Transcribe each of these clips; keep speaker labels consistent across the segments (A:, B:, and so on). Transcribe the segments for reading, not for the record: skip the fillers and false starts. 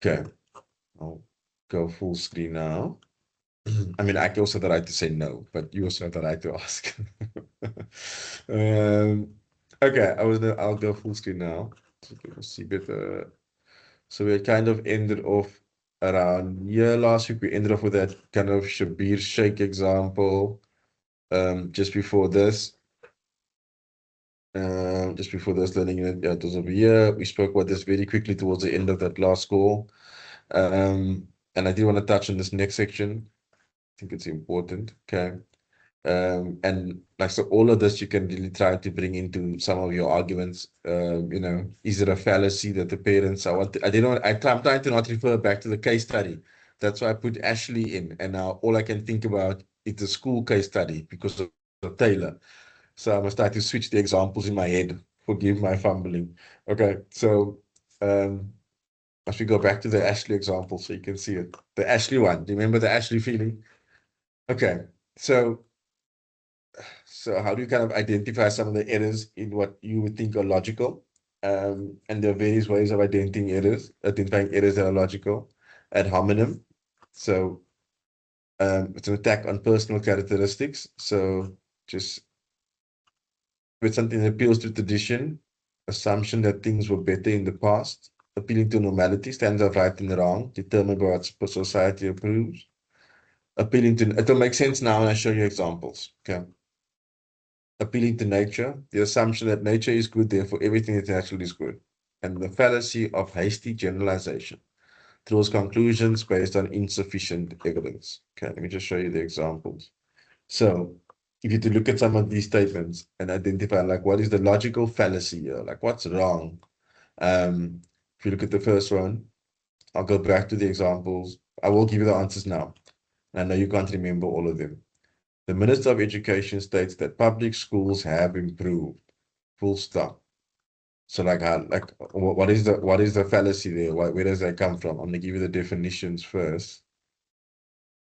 A: Okay, I'll go full screen now. I mean, I also have the right to say no, but you also have the right to ask. um, okay, I'll go full screen now. So you can see better. So we kind of ended off around here last week. We ended off with that kind of Shabir Sheikh example. Just before this, learning unit, yeah, it was over here. We spoke about this very quickly towards the end of that last call. And I do want to touch on this next section. I think it's important. Okay. And like, so all of this you can really try to bring into some of your arguments. Is it a fallacy that the parents I'm trying to not refer back to the case study. That's why I put Ashley in, and now all I can think about is the school case study because of Taylor. So I must try to switch the examples in my head. Forgive my fumbling. Okay, so as we go back to the Ashley example, so you can see it. The Ashley one. Remember the Ashley feeling? Okay, so how do you kind of identify some of the errors in what you would think are logical? And there are various ways of identifying errors that are logical. Ad hominem. So it's an attack on personal characteristics. So just with something that appeals to tradition, assumption that things were better in the past, appealing to normality, stands of right and wrong, determined by what society approves, appealing to, it'll make sense now when I show you examples. Okay. Appealing to nature, the assumption that nature is good, therefore everything that's natural is good, and the fallacy of hasty generalization, draws conclusions based on insufficient evidence. Okay, let me just show you the examples. So if you to look at some of these statements and identify like what is the logical fallacy here, like what's wrong. If you look at the first one, I'll go back to the examples. I will give you the answers now. I know you can't remember all of them. The Minister of Education states that public schools have improved. Full stop. So what is the fallacy there? Where does that come from? I'm gonna give you the definitions first.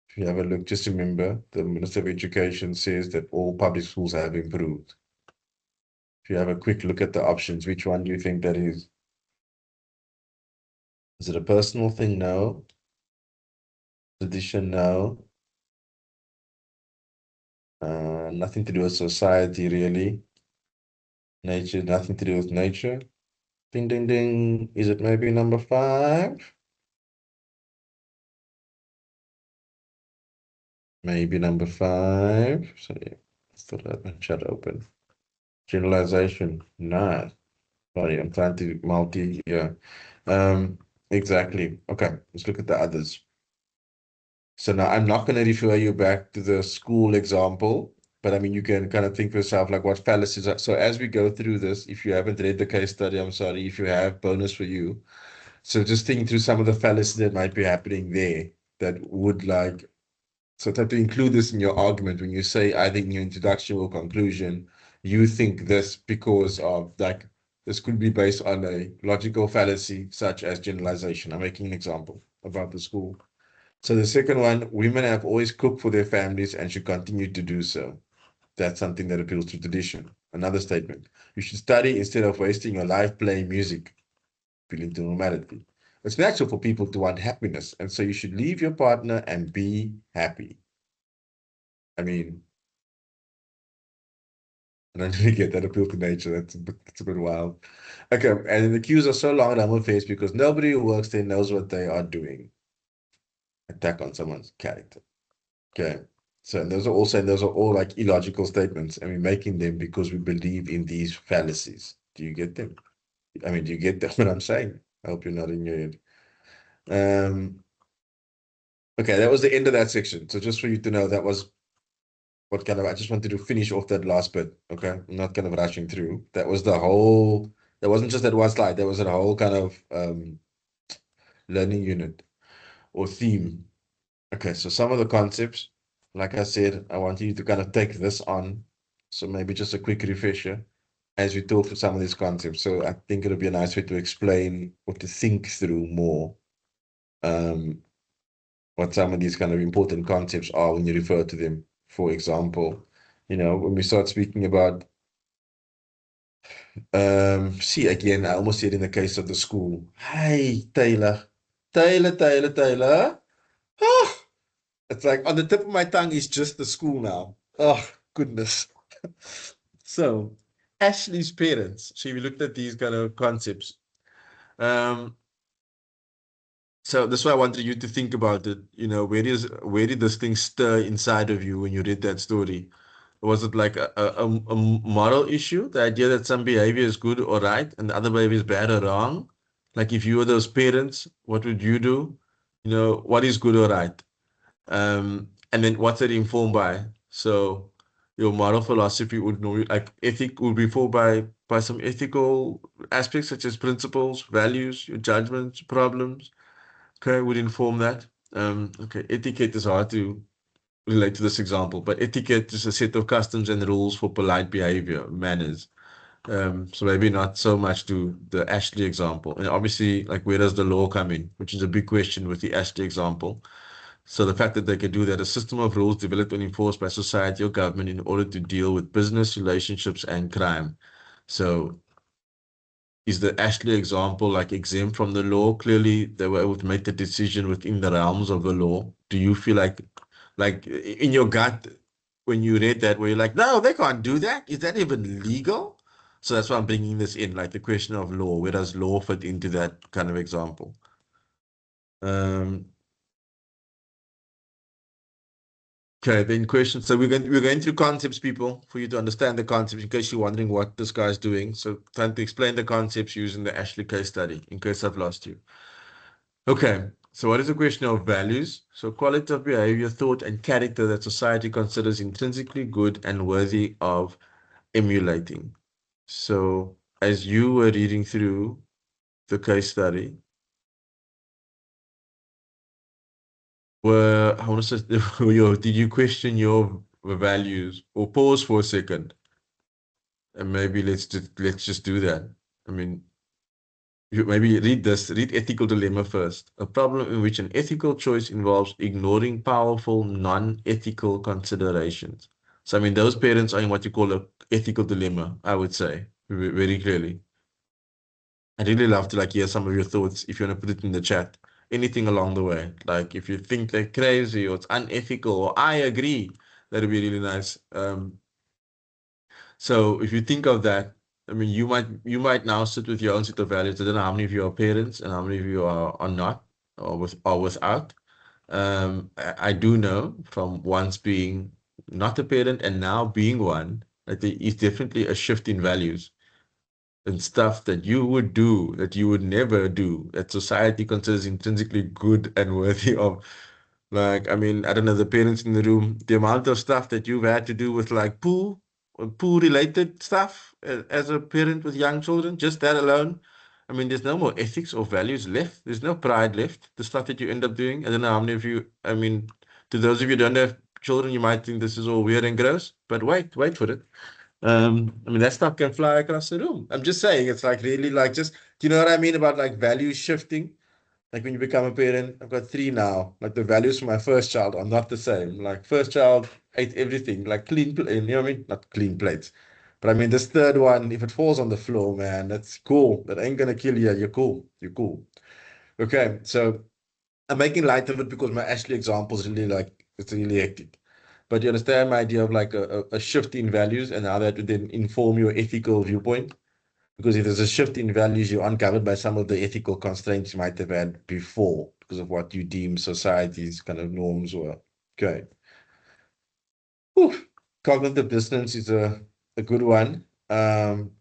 A: If you have a look, just remember the Minister of Education says that all public schools have improved. If you have a quick look at the options, which one do you think that is? Is it a personal thing? No. Tradition? No. Nothing to do with society, really. Nature, nothing to do with nature. Ding, ding, ding. Is it maybe number 5? Maybe number 5. Sorry, still have my chat open. Generalization. Nah. Sorry, I'm trying to multi here. Exactly. Okay, let's look at the others. So now I'm not going to refer you back to the school example, but I mean, you can kind of think for yourself, like what fallacies are. So as we go through this, if you haven't read the case study, I'm sorry. If you have, bonus for you. So just think through some of the fallacies that might be happening there that would so try to include this in your argument when you say either in your introduction or conclusion, you think this because of this could be based on a logical fallacy such as generalization. I'm making an example about the school. So the second one, women have always cooked for their families and should continue to do so. That's something that appeals to tradition. Another statement, you should study instead of wasting your life playing music, appealing to normality. It's natural for people to want happiness, and so you should leave your partner and be happy. I mean, I don't really get that appeal to nature. That's a bit wild. Okay, and the queues are so long at Humble Face because nobody who works there knows what they are doing. Attack on someone's character. Okay. So those are all like illogical statements, and we're making them because we believe in these fallacies. Do you get them? I mean, do you get what I'm saying? I hope you're not in your head. Okay, that was the end of that section. So just for you to know, that was what kind of I just wanted to finish off that last bit. Okay, I'm not kind of rushing through. That was the whole. That wasn't just that one slide. That was a whole kind of learning unit or theme. Okay, so some of the concepts, like I said, I want you to kind of take this on. So maybe just a quick refresher as we talk through some of these concepts. So I think it'll be a nice way to explain or to think through more what some of these kind of important concepts are when you refer to them. For example, when we start speaking about, see, again, I almost said in the case of the school, hey, Taylor, Taylor. Oh, it's like on the tip of my tongue is just the school now. Oh, goodness. So, Ashley's parents. So, we looked at these kind of concepts. Um, so that's why I wanted you to think about it. You know, where did this thing stir inside of you when you read that story? Was it like a moral issue, the idea that some behavior is good or right and the other behavior is bad or wrong? Like if you were those parents, what would you do? You know, what is good or right? And then what's it informed by? So your moral philosophy would know, like ethic would be informed by some ethical aspects such as principles, values, your judgments, problems. Okay, would inform that. Okay, etiquette is hard to relate to this example, but etiquette is a set of customs and rules for polite behavior, manners. So maybe not so much to the Ashley example. And obviously, like where does the law come in, which is a big question with the Ashley example. So the fact that they can do that, a system of rules developed and enforced by society or government in order to deal with business, relationships, and crime. So is the Ashley example like exempt from the law? Clearly, they were able to make the decision within the realms of the law. Do you feel like in your gut, when you read that, where you're like, no, they can't do that? Is that even legal? So that's why I'm bringing this in, like the question of law. Where does law fit into that kind of example? Um, okay, then question. So we're going through concepts, people, for you to understand the concepts. In case you're wondering what this guy's doing, so trying to explain the concepts using the Ashley case study. In case I've lost you. Okay, so what is the question of values? So quality of behavior, thought, and character that society considers intrinsically good and worthy of emulating. So as you were reading through the case study, I want to say, did you question your values or pause for a second? And maybe let's just do that. I mean, you maybe read Ethical Dilemma first. A problem in which an ethical choice involves ignoring powerful, non-ethical considerations. So, I mean, those parents are in what you call a ethical dilemma, I would say, very clearly. I'd really love to like hear some of your thoughts if you want to put it in the chat. Anything along the way. Like if you think they're crazy or it's unethical or I agree, that'd be really nice. So if you think of that, I mean, you might now sit with your own set of values. I don't know how many of you are parents and how many of you are not or without. I do know from once being not a parent and now being one that there is definitely a shift in values and stuff that you would do that you would never do that society considers intrinsically good and worthy of. Like, I mean, I don't know, the parents in the room, the amount of stuff that you've had to do with like pool related stuff as a parent with young children, just that alone. I mean, there's no more ethics or values left. There's no pride left. The stuff that you end up doing. I don't know how many of you, I mean, to those of you who don't have children, you might think this is all weird and gross, but wait for it. I mean, that stuff can fly across the room. I'm just saying, it's like really like just, do you know what I mean about like value shifting? Like when you become a parent, I've got three now. Like the values for my first child are not the same. Like first child ate everything, like you know what I mean? Not clean plates. But I mean, this third one, if it falls on the floor, man, that's cool. That ain't gonna kill you. You're cool. You're cool. Okay, so I'm making light of it because my Ashley example is really like it's really hectic. But you understand my idea of like a shift in values and how that would then inform your ethical viewpoint? Because if there's a shift in values, you're uncovered by some of the ethical constraints you might have had before because of what you deem society's kind of norms were. Okay. Whew. Cognitive dissonance is a good one. I'm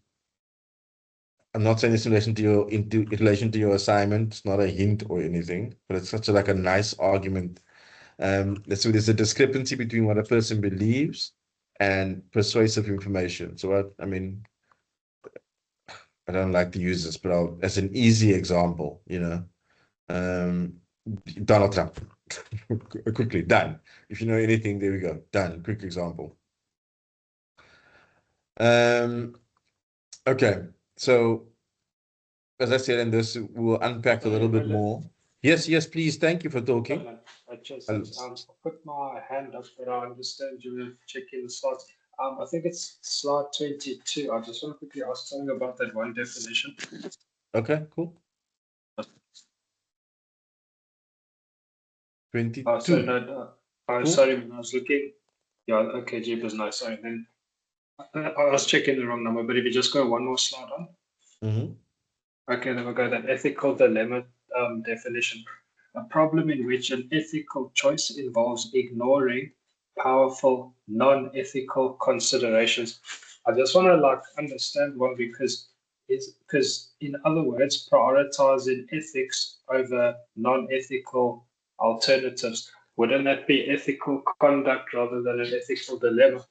A: not saying this in relation to in relation to your assignment. It's not a hint or anything, but it's such a like a nice argument. So there's a discrepancy between what a person believes and persuasive information. So what I mean, I don't like to use this, but as an easy example, um, Donald Trump. Quickly, done. If you know anything, there we go. Done. Quick example. Um, okay. So as I said, and this we'll unpack a little bit more. Yes, please. Thank you for talking.
B: I just put my hand up, but I understand you were checking the slides. I think it's slide 22. I just want to quickly ask something about that one definition.
A: Okay, cool.
B: Oh, sorry,
A: 22.
B: no. Oh,
A: Cool.
B: sorry, when I was looking. Yeah, okay, Jeepers, no, sorry. Then I was checking the wrong number, but if you just go one more slide on.
A: Mm-hmm.
B: Okay, then we'll go that ethical dilemma definition. A problem in which an ethical choice involves ignoring powerful non-ethical considerations. I just want to like understand one because in other words, prioritizing ethics over non-ethical alternatives. Wouldn't that be ethical conduct rather than an ethical dilemma?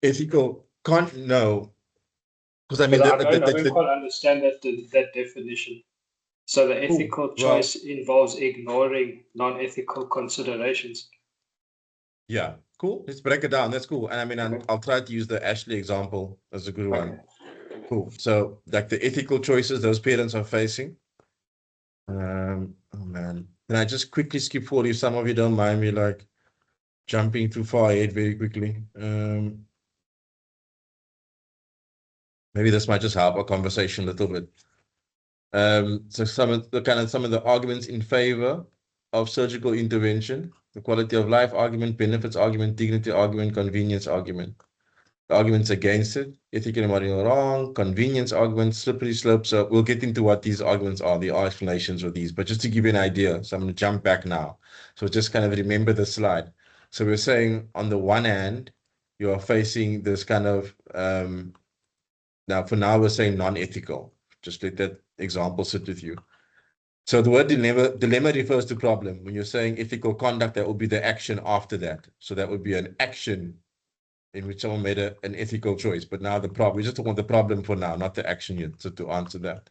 A: Ethical no, because I mean
B: Because I don't
A: the
B: quite understand that definition. So the
A: cool.
B: ethical
A: Well,
B: choice involves ignoring non-ethical considerations.
A: yeah, cool. Let's break it down. That's cool. And I mean,
B: Okay.
A: I'll try to use the Ashley example as a good
B: Okay.
A: one. Cool. So, like the ethical choices those parents are facing. Oh man, can I just quickly skip forward if some of you don't mind me like jumping too far ahead very quickly? Maybe this might just help our conversation a little bit. So some of the arguments in favor of surgical intervention: the quality of life argument, benefits argument, dignity argument, convenience argument. The arguments against it: ethical and moral wrong, convenience argument, slippery slope. So we'll get into what these arguments are, the explanations of these, but just to give you an idea. So I'm going to jump back now. So just kind of remember the slide. So we're saying on the one hand, you are facing this kind of, now for now we're saying non-ethical. Just let that example sit with you. So the word dilemma refers to problem. When you're saying ethical conduct, that would be the action after that. So that would be an action in which someone made an ethical choice. But now the problem, we just want the problem for now, not the action yet. So to answer that.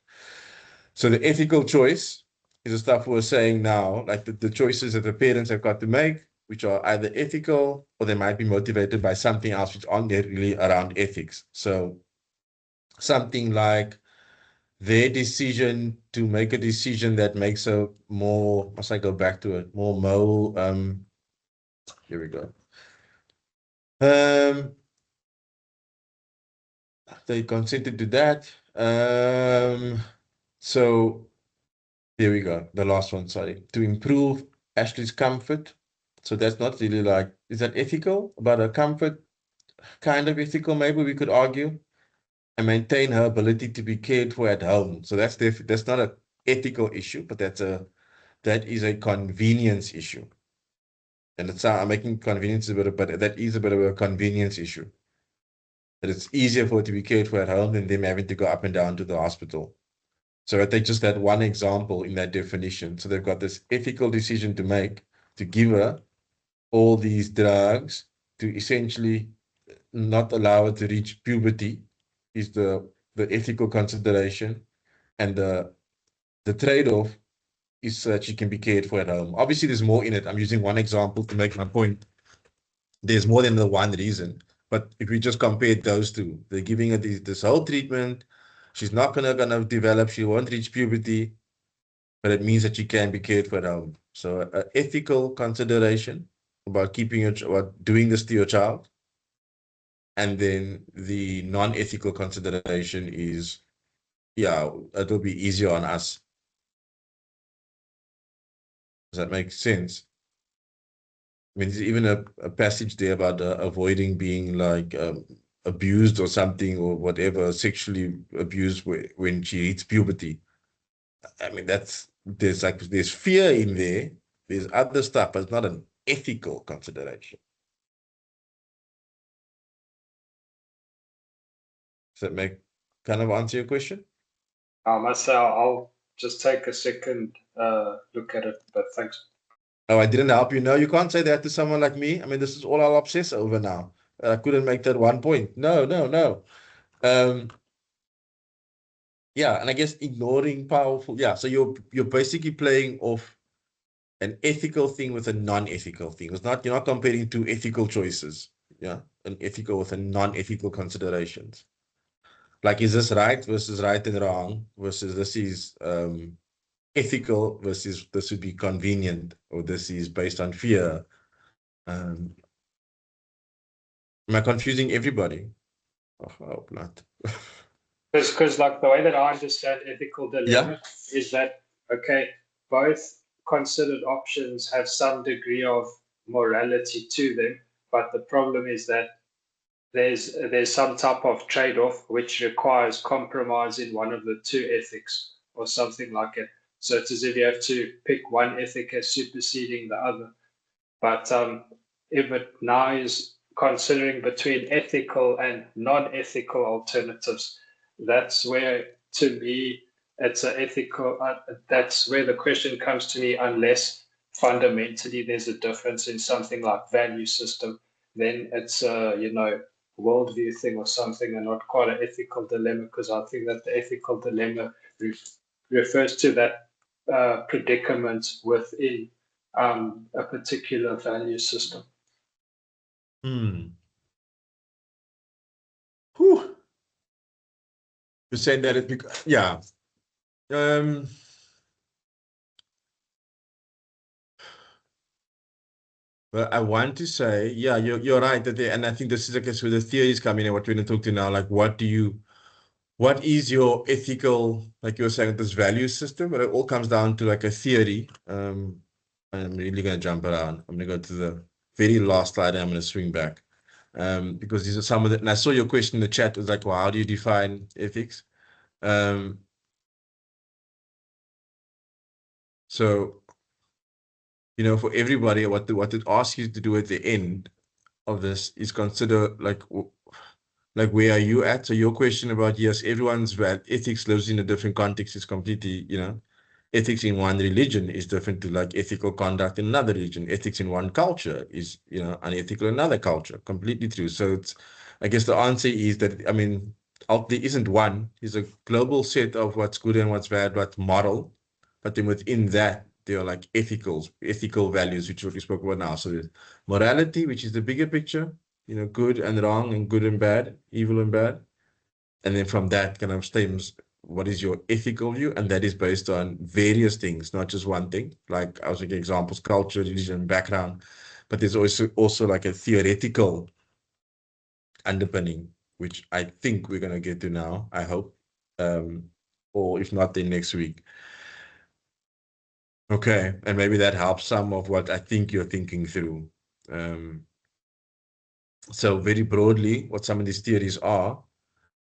A: So the ethical choice is the stuff we're saying now, like the choices that the parents have got to make, which are either ethical or they might be motivated by something else which aren't really around ethics. So something like their decision to make a decision that makes a more, must I go back to it, here we go. They consented to that. So there we go. The last one, sorry. To improve Ashley's comfort. So that's not really like, is that ethical? About her comfort? Kind of ethical, maybe we could argue. And maintain her ability to be cared for at home. So that's not an ethical issue, but that is a convenience issue. And I'm making convenience a bit, but that is a bit of a convenience issue. That it's easier for her to be cared for at home than them having to go up and down to the hospital. So I take just that one example in that definition. So they've got this ethical decision to make to give her all these drugs to essentially not allow her to reach puberty is the ethical consideration, and the trade-off is so that she can be cared for at home. Obviously, there's more in it. I'm using one example to make my point. There's more than the one reason. But if we just compare those two, they're giving her this whole treatment. She's not gonna develop. She won't reach puberty, but it means that she can be cared for at home. So, ethical consideration about about doing this to your child, and then the non-ethical consideration is, yeah, it'll be easier on us. Does that make sense? I mean, there's even a passage there about avoiding being like abused or something or whatever, sexually abused when she hits puberty. I mean, there's fear in there. There's other stuff, but it's not an ethical consideration. Does that make kind of answer your question?
B: I must say I'll just take a second look at it, but thanks.
A: Oh, I didn't help you. No, you can't say that to someone like me. I mean, this is all I'll obsess over now. I couldn't make that one point. No, no, no. Yeah, and I guess ignoring powerful. Yeah, so you're basically playing off an ethical thing with a non-ethical thing. You're not comparing two ethical choices. Yeah, an ethical with a non-ethical considerations. Like, is this right versus right and wrong versus this is ethical versus this would be convenient, or this is based on fear. Am I confusing everybody? Oh, I hope not.
B: Because like the way that I understand ethical
A: Yeah.
B: dilemma is that okay, both considered options have some degree of morality to them, but the problem is that there's some type of trade-off which requires compromise in one of the two ethics or something like it. So it's as if you have to pick one ethic as superseding the other. But if it now is considering between ethical and non-ethical alternatives, that's where, to me, it's an ethical. That's where the question comes to me. Unless fundamentally there's a difference in something like value system, then it's a worldview thing or something, and not quite an ethical dilemma. Because I think that the ethical dilemma refers to that predicament within a particular value system.
A: Hmm. Whew. You're saying that yeah. Um, well, I want to say, yeah, you're right that and I think this is, I guess, where the theories come in and what we're going to talk to now. Like, what is your ethical, like you were saying, this value system? But it all comes down to like a theory. I'm really going to jump around. I'm going to go to the very last slide and I'm going to swing back. Because these are some of the, and I saw your question in the chat was like, well, how do you define ethics? So, for everybody, what it asks you to do at the end of this is consider like where are you at? So your question about, yes, everyone's ethics lives in a different context is completely, ethics in one religion is different to like ethical conduct in another religion. Ethics in one culture is, unethical in another culture. Completely true. So I guess the answer is that, I mean, there isn't one. There's a global set of what's good and what's bad, what's moral. But then within that, there are like ethical values, which is what we spoke about now. So there's morality, which is the bigger picture, good and wrong and good and bad, evil and bad. And then from that kind of stems what is your ethical view, and that is based on various things, not just one thing. Like I was giving examples, culture, religion, background, but there's also like a theoretical underpinning, which I think we're going to get to now, I hope, or if not, then next week. Okay, and maybe that helps some of what I think you're thinking through. So very broadly, what some of these theories are: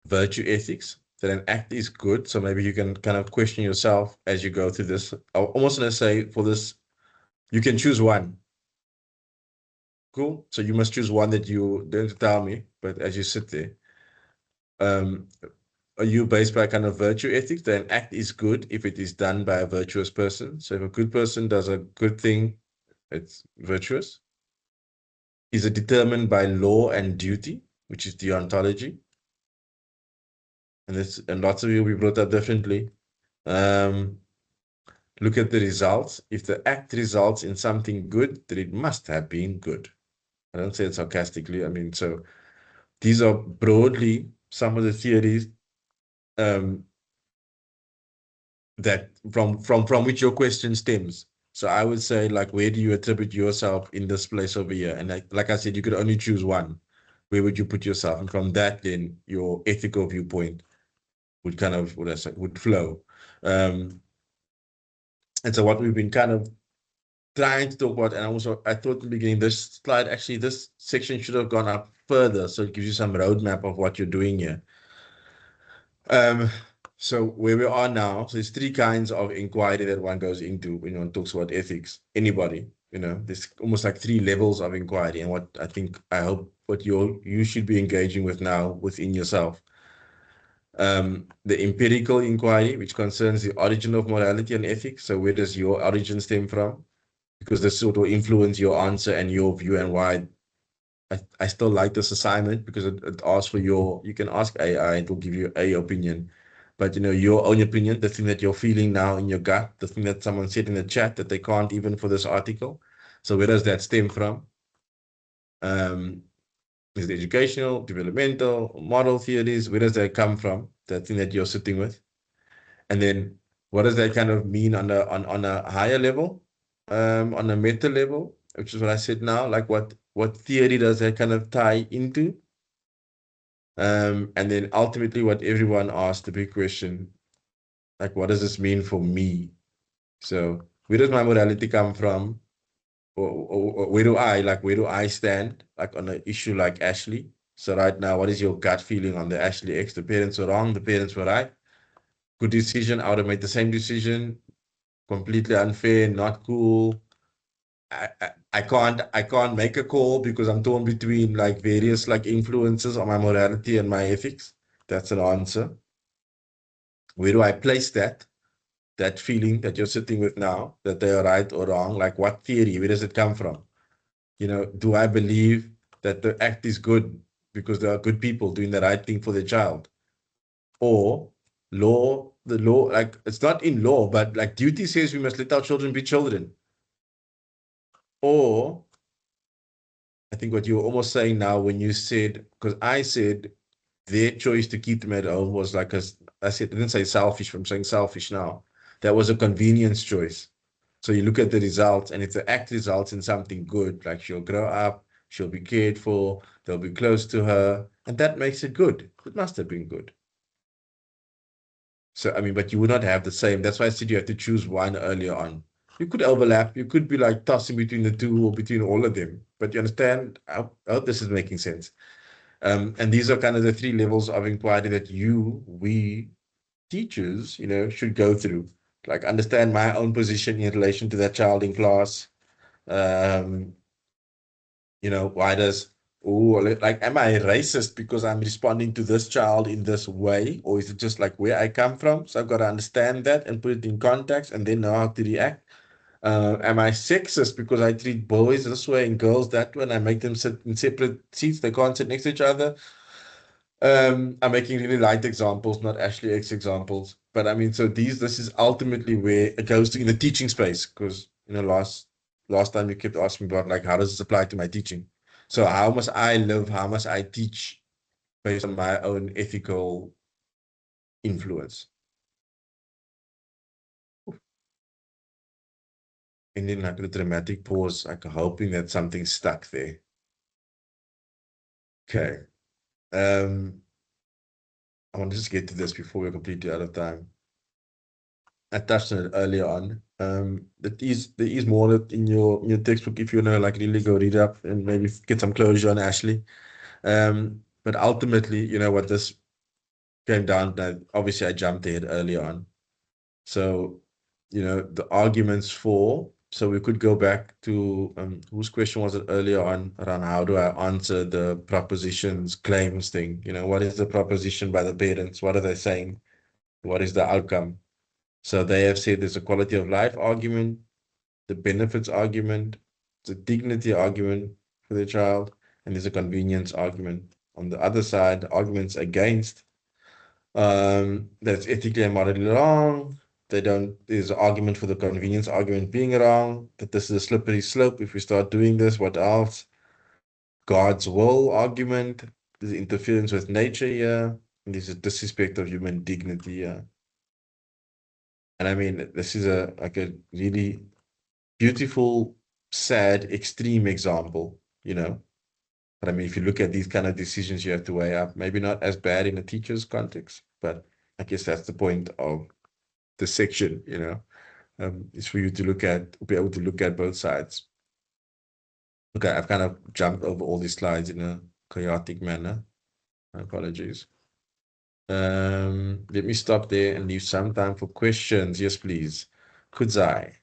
A: virtue ethics, that an act is good. So maybe you can kind of question yourself as you go through this. I almost want to say for this, you can choose one. Cool. So you must choose one that you don't tell me, but as you sit there, um, are you based by kind of virtue ethics that an act is good if it is done by a virtuous person? So if a good person does a good thing, it's virtuous. Is it determined by law and duty, which is deontology? And lots of you will be brought up differently. Look at the results. If the act results in something good, then it must have been good. I don't say it sarcastically. I mean, so these are broadly some of the theories that from which your question stems. So I would say, like, where do you attribute yourself in this place over here? And like I said, you could only choose one. Where would you put yourself? And from that, then your ethical viewpoint would kind of, what I say, would flow. And so what we've been kind of trying to talk about, and also I thought in the beginning, this slide, actually, this section should have gone up further, so it gives you some roadmap of what you're doing here. So where we are now, so there's three kinds of inquiry that one goes into when one talks about ethics. Anybody, there's almost like three levels of inquiry, and what I hope what you should be engaging with now within yourself. The empirical inquiry, which concerns the origin of morality and ethics. So where does your origin stem from? Because this sort of influence your answer and your view, and why I still like this assignment, because it asks for you can ask AI, it will give you a opinion, but your own opinion, the thing that you're feeling now in your gut, the thing that someone said in the chat that they can't even for this article. So where does that stem from? Is it educational, developmental, model theories? Where does that come from? That thing that you're sitting with, and then what does that kind of mean on a higher level, on a meta level, which is what I said now. Like what theory does that kind of tie into? And then ultimately, what everyone asked, the big question, like, what does this mean for me? So Where does my morality come from? Or where do I stand like on an issue like Ashley? So right now, what is your gut feeling on the Ashley X? The parents were wrong, the parents were right. Good decision. I would have made the same decision. Completely unfair, not cool. I can't make a call because I'm torn between like various like influences on my morality and my ethics. That's an answer. Where do I place that feeling that you're sitting with now, that they are right or wrong? Like what theory? Where does it come from? Do I believe that the act is good because there are good people doing the right thing for their child? Or the law, like it's not in law, but like duty says we must let our children be children. Or I think what you were almost saying now when you said, because I said their choice to keep them at home was like I said, I didn't say selfish, I'm saying selfish now. That was a convenience choice. So you look at the results, and if the act results in something good, like she'll grow up, she'll be cared for, they'll be close to her, and that makes it good. It must have been good. So, I mean, but you would not have the same. That's why I said you have to choose one earlier on. You could overlap. You could be like tossing between the two or between all of them. But you understand? I hope this is making sense. And these are kind of the three levels of inquiry that we teachers, should go through. Like understand my own position in relation to that child in class. Um, why does like am I racist because I'm responding to this child in this way, or is it just like where I come from? So I've got to understand that and put it in context and then know how to react. Am I sexist because I treat boys this way and girls that way and I make them sit in separate seats? They can't sit next to each other. I'm making really light examples, not Ashley X examples. But I mean, so this is ultimately where it goes to in the teaching space, because last time you kept asking me about like how does this apply to my teaching? So how must I live? How must I teach based on my own ethical influence? And then like the dramatic pause, like hoping that something stuck there. Okay. Um, I want to just get to this before we're completely out of time. I touched on it earlier on. There is more in your textbook if you want to like really go read up and maybe get some closure on Ashley. But ultimately, what this came down to, obviously I jumped ahead earlier on. So, the arguments for, so we could go back to whose question was it earlier on around how do I answer the propositions claims thing? What is the proposition by the parents? What are they saying? What is the outcome? So they have said there's a quality of life argument, the benefits argument, the dignity argument for the child, and there's a convenience argument. On the other side, arguments against that's ethically and morally wrong. There's an argument for the convenience argument being wrong, that this is a slippery slope. If we start doing this, what else? God's will argument, there's interference with nature here, and there's a disrespect of human dignity here. And I mean, this is a really beautiful, sad, extreme example, But I mean, if you look at these kind of decisions you have to weigh up, maybe not as bad in a teacher's context, but I guess that's the point of the section, is for you to be able to look at both sides. Okay, I've kind of jumped over all these slides in a chaotic manner. My apologies. Let me stop there and leave some time for questions. Yes, please. Kudzai.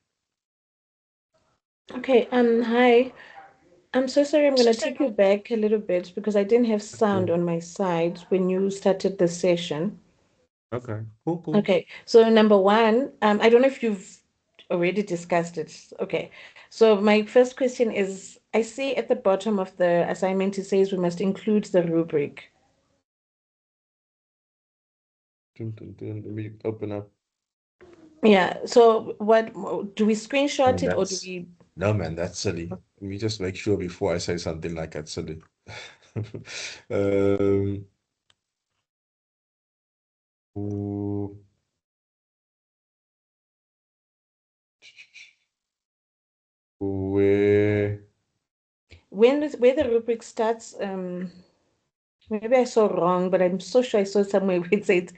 C: Okay, hi. I'm so sorry, I'm going to take you back a little bit because I didn't have sound on my side when you started the session.
A: Okay, cool.
C: Okay, so number one, I don't know if you've already discussed it. Okay, so my first question is, I see at the bottom of the assignment, it says we must include the rubric.
A: Let me open up.
C: Yeah, so what, do we
A: I
C: screenshot
A: mean,
C: it or do we?
A: no, man, that's silly. Let me just make sure before I say something like that's silly. um, ooh, where,
C: Where the rubric starts, maybe I saw wrong, but I'm so sure I saw somewhere where it said,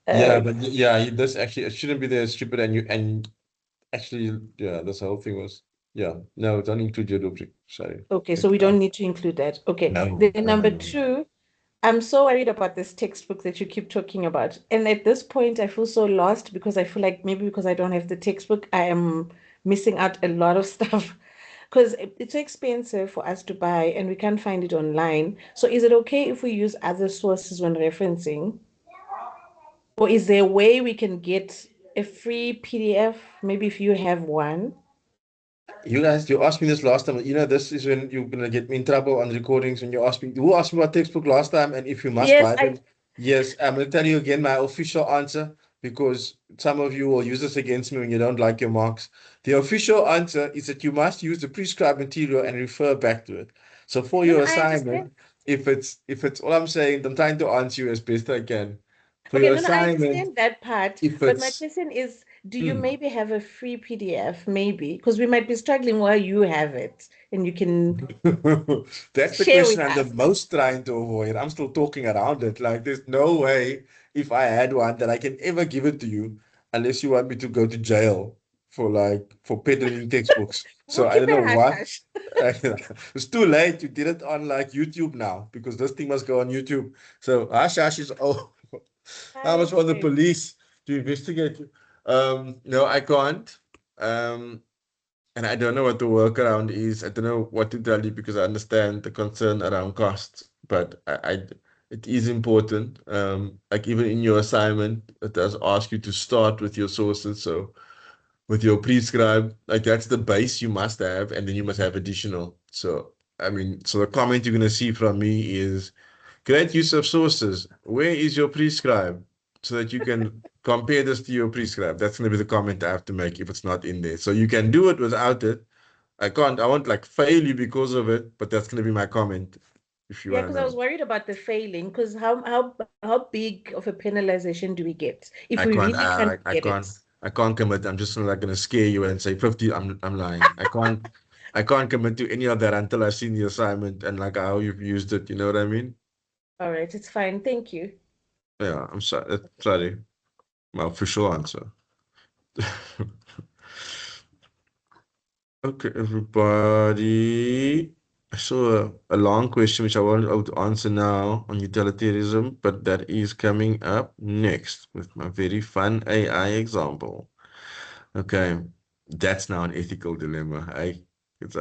A: yeah,
C: uh,
A: but yeah, this actually it shouldn't be there, stupid, and Actually, yeah, this whole thing was, yeah, no, don't include your rubric. Sorry.
C: Okay, so
A: It,
C: we don't need to include that. Okay.
A: no,
C: Then
A: no, no,
C: number
A: no.
C: two, I'm so worried about this textbook that you keep talking about. And at this point, I feel so lost because I feel like maybe because I don't have the textbook, I am missing out a lot of stuff because it's so expensive for us to buy and we can't find it online. So is it okay if we use other sources when referencing? Or is there a way we can get a free PDF? Maybe if you have one.
A: You guys, you asked me this last time. You know, this is when you're gonna get me in trouble on recordings when you ask me who asked me about textbook last time and if you must
C: Yes,
A: buy
C: I
A: them. Yes, I'm gonna tell you again my official answer because some of you will use this against me when you don't like your marks. The official answer is that you must use the prescribed material and refer back to it. So for
C: no,
A: your
C: no, I understand.
A: assignment, if it's all I'm saying, I'm trying to answer you as best I can. For
C: Okay,
A: your
C: no, no, I
A: assignment,
C: understand that part,
A: if
C: but my
A: it's
C: question is, do you
A: hmm,
C: maybe have a free PDF? Maybe, because we might be struggling while you have it and you can
A: that's the
C: share
A: question
C: with
A: I'm the
C: us.
A: most trying to avoid. I'm still talking around it. Like, there's no way if I had one that I can ever give it to you unless you want me to go to jail for peddling textbooks.
C: We'll
A: So I
C: keep
A: don't know
C: it hush
A: what.
C: hush.
A: It's too late. You did it on like YouTube now because this thing must go on YouTube. So Hush Hush is I
C: I
A: was on the
C: see.
A: police to investigate you. No, I can't. Um, and I don't know what the workaround is. I don't know what to tell you because I understand the concern around costs, but it is important. Like even in your assignment, it does ask you to start with your sources. So with your prescribed, like that's the base you must have, and then you must have additional. So I mean, so the comment you're gonna see from me is great use of sources. Where is your prescribe? So that you can compare this to your prescribe. That's going to be the comment I have to make if it's not in there. So you can do it without it. I won't like fail you because of it, but that's going to be my comment if you
C: Yeah,
A: want to
C: because I was
A: know.
C: worried about the failing. Because how big of a penalization do we get if
A: I
C: we
A: can't,
C: really can't
A: I
C: get it?
A: can't, I can't commit. I'm just like going to scare you and say 50. I'm lying. I can't commit to any of that until I've seen the assignment and like how you've used it. You know what I mean?
C: All right, it's fine. Thank you.
A: Yeah, I'm sorry. Sorry. My official answer. Okay, everybody. I saw a long question which I won't be able to answer now on utilitarianism, but that is coming up next with my very fun AI example. Okay, that's now an ethical dilemma. It's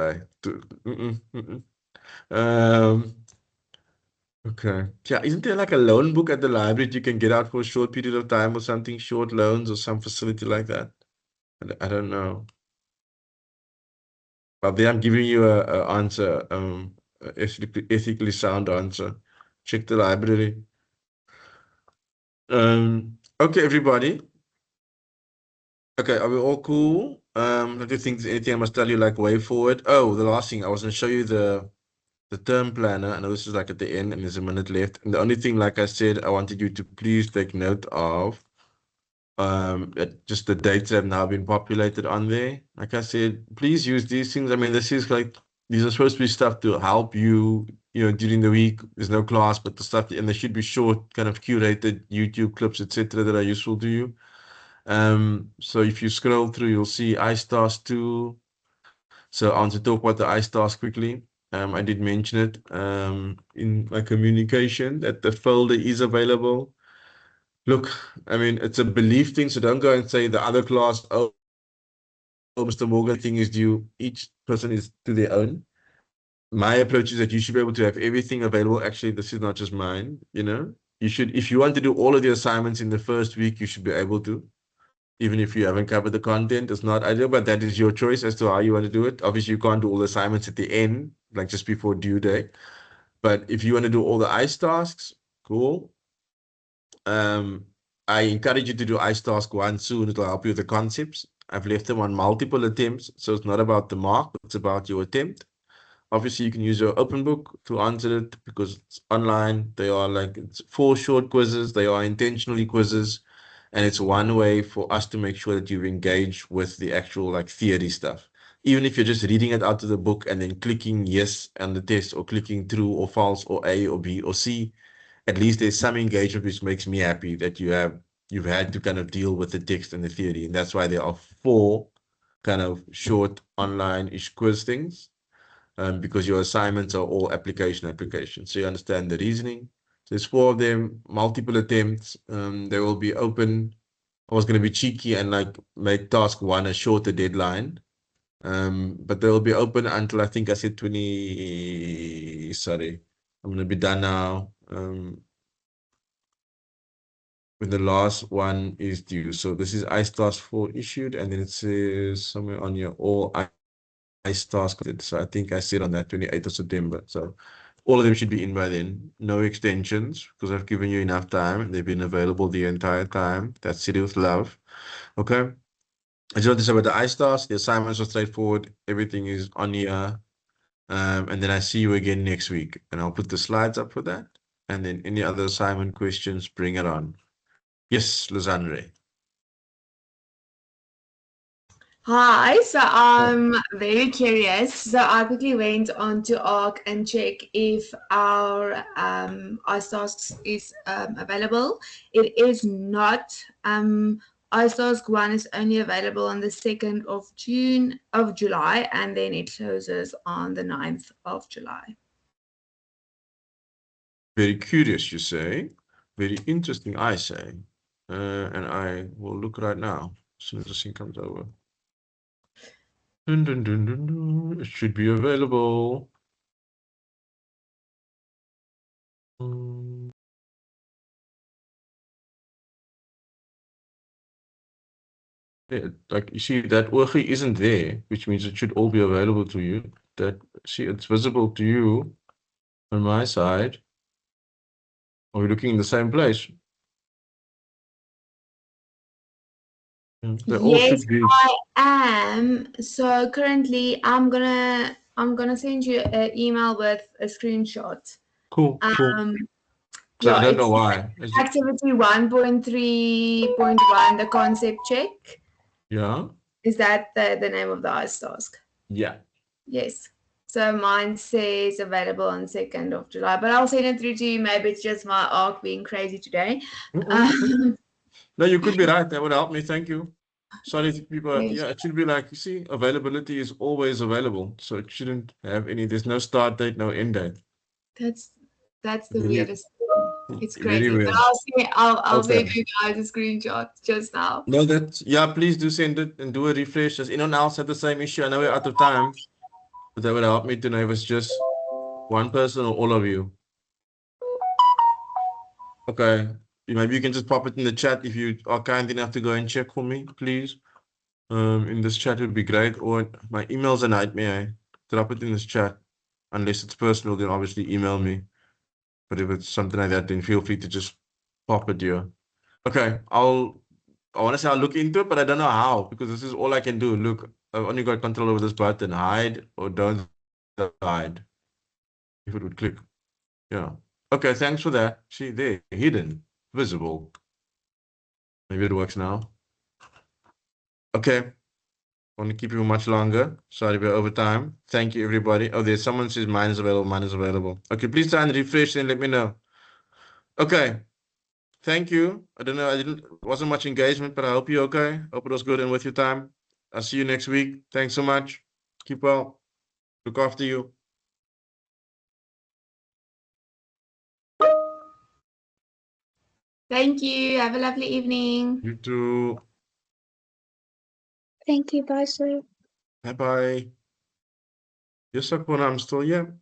A: Um, okay. Yeah, isn't there like a loan book at the library that you can get out for a short period of time or something, short loans or some facility like that? I don't know. But then I'm giving you a answer, a ethically sound answer. Check the library. Okay, everybody. Okay, are we all cool? I don't think there's anything I must tell you like way forward. Oh, the last thing I was gonna show you the term planner. I know this is like at the end and there's a minute left. And the only thing, like I said, I wanted you to please take note of just the dates that have now been populated on there. Like I said, please use these things. I mean, this is like these are supposed to be stuff to help you, during the week. There's no class, but the stuff, and they should be short, kind of curated YouTube clips, etc., that are useful to you. So if you scroll through, you'll see iStars 2. So I want to talk about the iStars quickly. I did mention it in my communication that the folder is available. Look, I mean, it's a belief thing, so don't go and say the other class, oh, Mr. Morgan, thing is due. Each person is to their own. My approach is that you should be able to have everything available. Actually, this is not just mine, You should, if you want to do all of the assignments in the first week, you should be able to, even if you haven't covered the content. It's not ideal, but that is your choice as to how you want to do it. Obviously, you can't do all the assignments at the end, like just before due date. But if you want to do all the ICE tasks, cool. Um, I encourage you to do ICE task 1 soon. It'll help you with the concepts. I've left them on multiple attempts, so it's not about the mark, it's about your attempt. Obviously, you can use your open book to answer it because it's online. They are like it's 4 short quizzes. They are intentionally quizzes, and it's one way for us to make sure that you've engaged with the actual like theory stuff. Even if you're just reading it out of the book and then clicking yes on the test or clicking true or false or A or B or C, at least there's some engagement, which makes me happy that you've had to kind of deal with the text and the theory. And that's why there are 4 kind of short online-ish quiz things, because your assignments are all applications. So you understand the reasoning. There's 4 of them, multiple attempts. They will be open. I was going to be cheeky and like make task 1 a shorter deadline. But they will be open until I think I said 20. Sorry, I'm going to be done now. When the last one is due. So this is ICE task 4 issued, and then it says somewhere on your all ICE task. So I think I said on that 28th of September. So all of them should be in by then. No extensions, because I've given you enough time. They've been available the entire time. That's City with Love. Okay. I just want to say about the ICE task. The assignments are straightforward. Everything is on here. And then I see you again next week, and I'll put the slides up for that. And then any other assignment questions, bring it on. Yes, Lizandre.
D: Hi, so I'm very curious. So I quickly went on to ARC and check if our iStask is available. It is not. iStask 1 is only available on the 2nd of July, and then it closes on the 9th of July.
A: Very curious, you say. Very interesting, I say. And I will look right now as soon as the thing comes over. Dun, dun, dun, dun, dun. It should be available. Yeah, like you see that OG isn't there, which means it should all be available to you. That see it's visible to you on my side. Are we looking in the same place? They all
D: Yes,
A: should be
D: I am. So currently, I'm gonna send you an email with a screenshot.
A: cool. So I
D: Yeah,
A: don't know
D: it's
A: why. Is it,
D: activity 1.3.1, the concept check.
A: yeah.
D: Is that the name of the ICE task?
A: Yeah.
D: Yes. So mine says available on 2nd of July, but I'll send it through to you. Maybe it's just my ARC being crazy today.
A: No, you could be right. That would help me. Thank you. Sorry if people.
D: Yes.
A: Yeah, it should be like, you see, availability is always available. So it shouldn't have any, there's no start date, no end date.
D: That's the
A: Very,
D: weirdest thing. It's
A: very
D: crazy. But
A: weird.
D: I'll send
A: Okay.
D: you guys a screenshot just now.
A: No, yeah, please do send it and do a refresh. Does anyone else have the same issue? I know we're out of time, but that would help me to know if it's just one person or all of you. Okay. Maybe you can just pop it in the chat if you are kind enough to go and check for me, please. In this chat would be great. Or my email's a nightmare. Drop it in this chat. Unless it's personal, then obviously email me. But if it's something like that, then feel free to just pop it here. Okay, I want to say I'll look into it, but I don't know how, because this is all I can do. Look, I've only got control over this button, hide or don't hide. If it would click. Yeah. Okay, thanks for that. See, there, hidden, visible. Maybe it works now. Okay. I want to keep you much longer. Sorry, we're over time. Thank you, everybody. Oh, there's someone says mine is available. Mine is available. Okay, please try and refresh and let me know. Okay. Thank you. I don't know. Wasn't much engagement, but I hope you're okay. Hope it was good and with your time. I'll see you next week. Thanks so much. Keep well. Look after you.
D: Thank you. Have a lovely evening.
A: You too.
E: Thank you, bye, sir.
A: Bye bye. Yes, Sakuna, I'm still here.